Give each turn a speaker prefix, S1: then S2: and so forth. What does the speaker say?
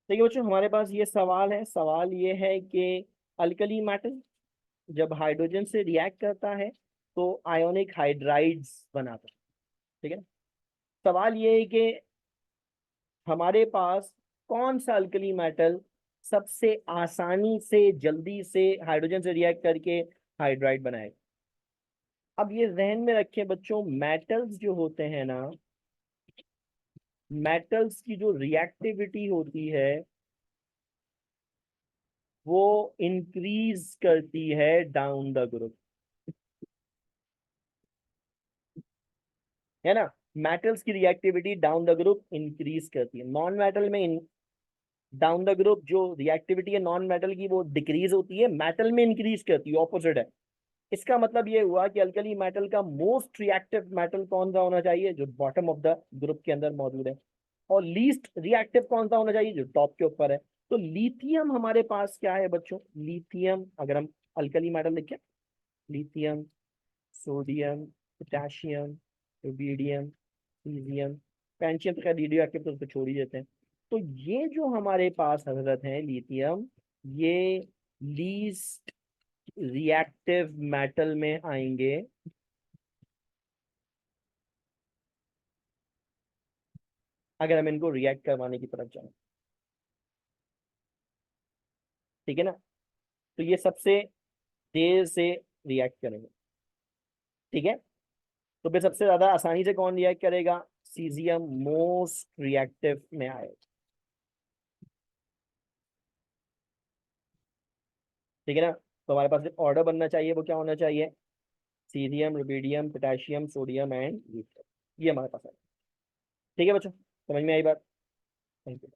S1: देखिए बच्चों, हमारे पास ये सवाल है। सवाल ये है कि अल्कली मेटल जब हाइड्रोजन से रिएक्ट करता है तो आयोनिक हाइड्राइड्स बनाता है। ठीक है ना। सवाल ये है कि हमारे पास कौन सा अल्कली मेटल सबसे आसानी से जल्दी से हाइड्रोजन से रिएक्ट करके हाइड्राइड बनाएगा। अब ये जहन में रखें बच्चों, मेटल्स जो होते हैं ना, मेटल्स की जो रिएक्टिविटी होती है वो इंक्रीज करती है डाउन द ग्रुप, है ना। मेटल्स की reactivity down the group increase करती है। नॉन मेटल में डाउन द ग्रुप जो रिएक्टिविटी है नॉन मेटल की वो डिक्रीज होती है, मेटल में इंक्रीज करती है, ऑपोजिट है। इसका मतलब ये हुआ कि अल्कली मेटल का मोस्ट रिएक्टिव मेटल कौन सा होना चाहिए, जो बॉटम ऑफ द ग्रुप के अंदर मौजूद है, और लीस्ट रिएक्टिव कौन सा होना चाहिए, जो टॉप के ऊपर है। तो लिथियम हमारे पास क्या है बच्चों, लिथियम अगर हम अल्कली मेटल लिखें, lithium, sodium, potassium, rubidium, caesium, पेंशियम तो खैर रेडियो एक्टिव तो उसको छोड़ ही देते हैं। तो ये जो हमारे पास हजरत है लिथियम, ये लीस्ट रिएक्टिव मेटल में आएंगे अगर हम इनको रिएक्ट करवाने की तरफ जाएं। ठीक है ना। तो ये सबसे देर से रिएक्ट करेंगे। ठीक है। तो फिर सबसे ज्यादा आसानी से कौन रिएक्ट करेगा, सीजियम मोस्ट रिएक्टिव में आएगा। ठीक है ना। तो हमारे पास जो ऑर्डर बनना चाहिए वो क्या होना चाहिए, cerium, rubidium, potassium, sodium and lithium, ये हमारे पास है। ठीक है बच्चों, समझ में आई बात। Thank you.